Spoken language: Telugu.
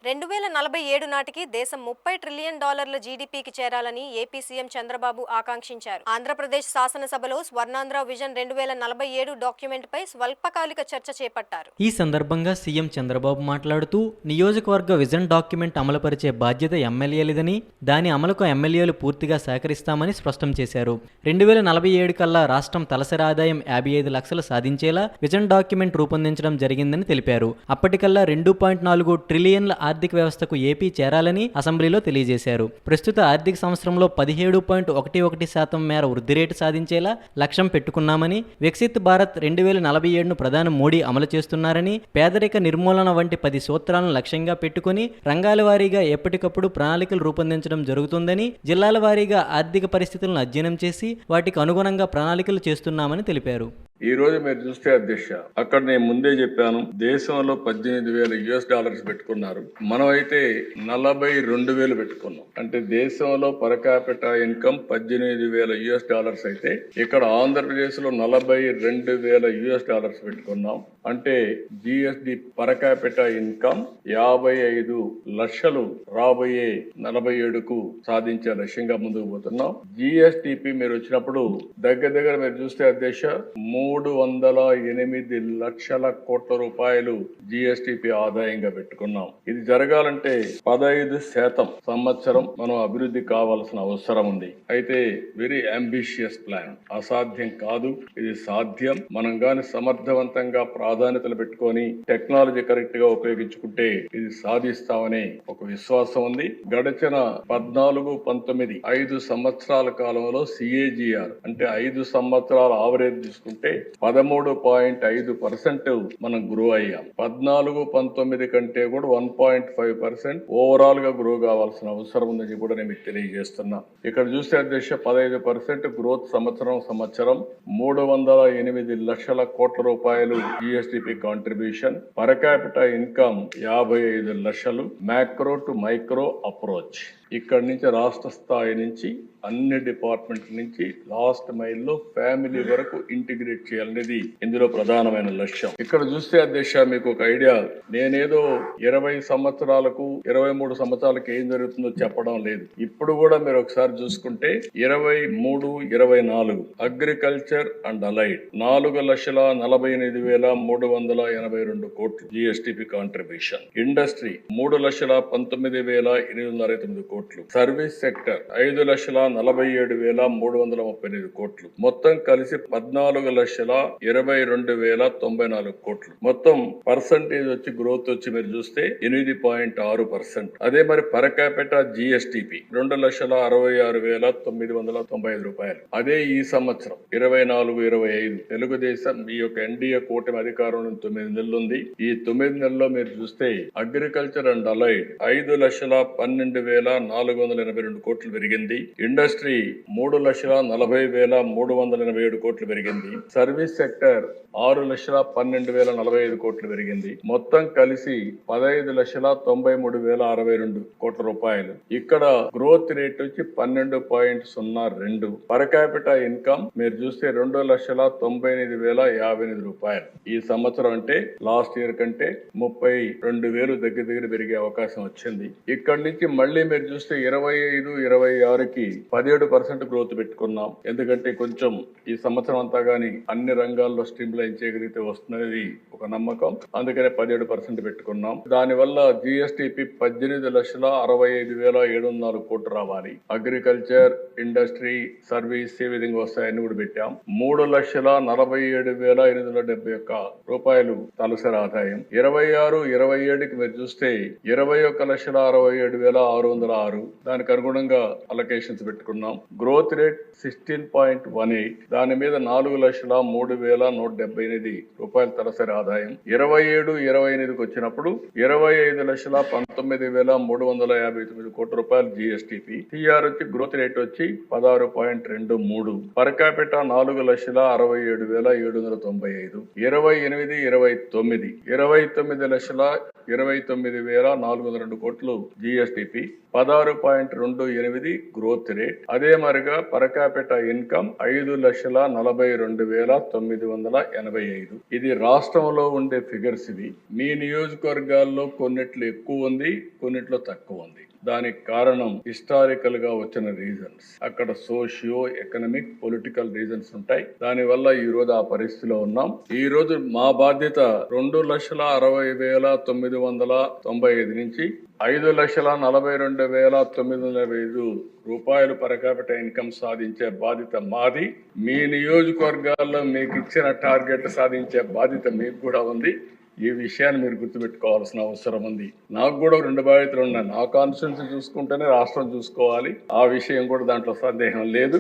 2047 నాటికి దేశం $30 ట్రిలియన్ జీడీపీకి చేరాలని ఏపీ సీఎం చంద్రబాబు ఆకాంక్షించారు. ఆంధ్రప్రదేశ్ శాసనసభలో స్వర్ణాంధ్ర విజన్ 2047 డాక్యుమెంట్పై స్వల్పకాలిక చర్చ చేపట్టారు. ఈ సందర్భంగా సీఎం చంద్రబాబు మాట్లాడుతూ నియోజకవర్గ విజన్ డాక్యుమెంట్ అమలుపరిచే బాధ్యత ఎమ్మెల్యేలదని, దాని అమలుకు ఎమ్మెల్యేలు పూర్తిగా సహకరిస్తామని స్పష్టం చేశారు. 2047 కల్లా రాష్ట్రం తలసరి ఆదాయం 55 లక్షలు సాధించేలా విజన్ డాక్యుమెంట్ రూపొందించడం జరిగిందని తెలిపారు. అప్పటికల్లా 2.4 ట్రిలియన్ల ఆర్థిక వ్యవస్థకు ఏపీ చేరాలని అసెంబ్లీలో తెలియజేశారు. ప్రస్తుత ఆర్థిక సంవత్సరంలో 17.11% మేర వృద్ధి రేటు సాధించేలా లక్ష్యం పెట్టుకున్నామని, వికసిత్ భారత్ 2047ను ప్రధాని మోడీ అమలు చేస్తున్నారని, పేదరిక నిర్మూలన వంటి 10 సూత్రాలను లక్ష్యంగా పెట్టుకుని రంగాల వారీగా ఎప్పటికప్పుడు ప్రణాళికలు రూపొందించడం జరుగుతుందని, జిల్లాల వారీగా ఆర్థిక పరిస్థితులను అధ్యయనం చేసి వాటికి అనుగుణంగా ప్రణాళికలు చేస్తున్నామని తెలిపారు. ఈ రోజు మీరు చూస్తే అధ్యక్ష, అక్కడ నేను ముందే చెప్పాను, దేశంలో $18,000 పెట్టుకున్నారు. మనం అయితే 42,000 పెట్టుకున్నాం. అంటే దేశంలో పర్ క్యాపిటా ఇన్కమ్ $18,000 అయితే ఇక్కడ ఆంధ్రప్రదేశ్ లో $42,000 పెట్టుకున్నాం. అంటే జిఎస్డి పర్ క్యాపిటా ఇన్కమ్ 55 లక్షలు రాబోయే 47కు సాధించే లక్ష్యంగా ముందుకు పోతున్నాం. జిఎస్టిపి మీరు వచ్చినప్పుడు దగ్గర మీరు చూస్తే అధ్యక్ష 308 లక్షల కోట్ల రూపాయలు జిఎస్టిపి ఆదాయంగా పెట్టుకున్నాం. ఇది జరగాలంటే 15% సంవత్సరం మనం అభివృద్ధి కావాల్సిన అవసరం ఉంది. అయితే వెరీ అంబిషియస్ ప్లాన్, అసాధ్యం కాదు, ఇది సాధ్యం. మనం గాని సమర్థవంతంగా ప్రాధాన్యతలు పెట్టుకొని టెక్నాలజీ కరెక్ట్ గా ఉపయోగించుకుంటే ఇది సాధిస్తామనే ఒక విశ్వాసం ఉంది. గడిచిన 14-19 5 సంవత్సరాల కాలంలో సిఏజిఆర్ అంటే 5 సంవత్సరాల ఆవరేజ్ తీసుకుంటే 13.5% మనం గ్రో అయ్యాం. 14-19 కంటే కూడా 1.5% ఓవరాల్ గా గ్రో కావాల్సిన అవసరం ఉందని కూడా నేను మీకు తెలియజేస్తున్నా. ఇక్కడ చూస్తే అధ్యక్ష 15% గ్రోత్ సంవత్సరం 308 లక్షల కోట్ల రూపాయలు GSTP contribution, per capita income 55 లక్షలు. మ్యాక్రో టు మైక్రో అప్రోచ్, ఇక్కడి నుంచి రాష్ట్ర స్థాయి నుంచి అన్ని డిపార్ట్మెంట్ నుంచి లాస్ట్ మైల్ లో ఫ్యామిలీ వరకు ఇంటిగ్రేట్ చేయాలనేది ఇందులో ప్రధానమైన లక్ష్యం. ఇక్కడ చూస్తే అధ్యక్ష మీకు ఒక ఐడియా, నేనేదో 20 సంవత్సరాలకు 23 సంవత్సరాలకు ఏం జరుగుతుందో చెప్పడం లేదు. ఇప్పుడు కూడా మీరు ఒకసారి చూసుకుంటే 23-24 అగ్రికల్చర్ అండ్ అలైడ్ 4,48,382 కోట్లు జిఎస్టిపి కాంట్రిబ్యూషన్, ఇండస్ట్రీ 3,19,829 కోట్లు, సర్వీస్ సెక్టర్ 5,47,338 కోట్లు, మొత్తం కలిసి 14,22,094 కోట్లు. మొత్తం పర్సంటేజ్ వచ్చి గ్రోత్ వచ్చి మీరు చూస్తే 8.6%. అదే మరి పర్ క్యాపిటా జిఎస్టిపి 2,66,995 రూపాయలు. అదే ఈ సంవత్సరం 24-25 తెలుగుదేశం ఈ యొక్క ఎన్డీఏ కూటమి అధికారంలో 9 నెలలు ఉంది. ఈ 9 నెలల్లో మీరు చూస్తే అగ్రికల్చర్ అండ్ అలైడ్ 5,12,482 కోట్లు పెరిగింది, ఇండస్ట్రీ 3,40,387 కోట్లు పెరిగింది, సర్వీస్ సెక్టర్ 6,12,045 కోట్లు పెరిగింది. మొత్తం కలిసి 15,93,062 కోట్ల రూపాయలు. ఇక్కడ గ్రోత్ రేట్ వచ్చి 12.02. పర్ క్యాపిటా ఇన్కమ్ మీరు చూస్తే 2,98,058 రూపాయలు. ఈ సంవత్సరం అంటే లాస్ట్ ఇయర్ కంటే 32,000 దగ్గర పెరిగే అవకాశం వచ్చింది. ఇక్కడ నుంచి మళ్ళీ మీరు చూస్తే 25-26కి 17% గ్రోత్ పెట్టుకున్నాం. ఎందుకంటే కొంచెం ఈ సంవత్సరం అంతా గానీ అన్ని రంగాల్లో స్ట్రీమ్ లైన్ చేయగలిగితే వస్తున్నది ఒక నమ్మకం. అందుకనే 17% పెట్టుకున్నాం. దానివల్ల జిఎస్టిపి 18,65,704 కోట్లు రావాలి. అగ్రికల్చర్, ఇండస్ట్రీ, సర్వీస్ ఏ విధంగా వస్తాయని కూడా పెట్టాం. 3,47,871 రూపాయలు తలసరి ఆదాయం. 26-27కి మీరు చూస్తే 21,67,606. దానికి అనుగుణంగా అలొకేషన్స్ పెట్టుకున్నాం. Growth rate 16.18. దాని మీద 4,03,178 రూపాయల తలసరి ఆదాయం. 27-28కి వచ్చినప్పుడు 25,19,359 కోట్ల రూపాయలు జిఎస్టిపి. టిఆర్ వచ్చి గ్రోత్ రేట్ వచ్చి 16.23. Per capita 4,67,795. 28-29 29,29,402 కోట్లు జిఎస్టిపి, 16.28 గ్రోత్ రేట్. రేట్. అదే మరిగా పర్ క్యాపిటా ఇన్కమ్ 5,42,985. ఇది రాష్ట్రంలో ఉండే ఫిగర్స్ ఇవి. మీ నియోజకవర్గాల్లో కొన్నిట్లో ఎక్కువ ఉంది, కొన్నిట్లో తక్కువ ఉంది. దానికి కారణం హిస్టారికల్ గా వచ్చిన రీజన్స్. అక్కడ సోషియో ఎకనామిక్ పొలిటికల్ రీజన్స్ ఉంటాయి. దాని వల్ల ఈ రోజు ఆ పరిస్థితిలో ఉన్నాం. ఈ రోజు మా బాధ్యత 2,60,995 నుంచి 5,42,905 రూపాయలు పర్ క్యాపిటా ఇన్కమ్ సాధించే బాధ్యత మాది. మీ నియోజకవర్గాల్లో మీకు ఇచ్చిన టార్గెట్ సాధించే బాధ్యత మీకు కూడా ఉంది. ఈ విషయాన్ని మీరు గుర్తుపెట్టుకోవాల్సిన అవసరం ఉంది. నాకు కూడా 2 బాధ్యతలు ఉన్నాయి. నా కాన్స్టిట్యూన్సీ చూసుకుంటేనే రాష్ట్రం చూసుకోవాలి. ఆ విషయం కూడా దాంట్లో సందేహం లేదు.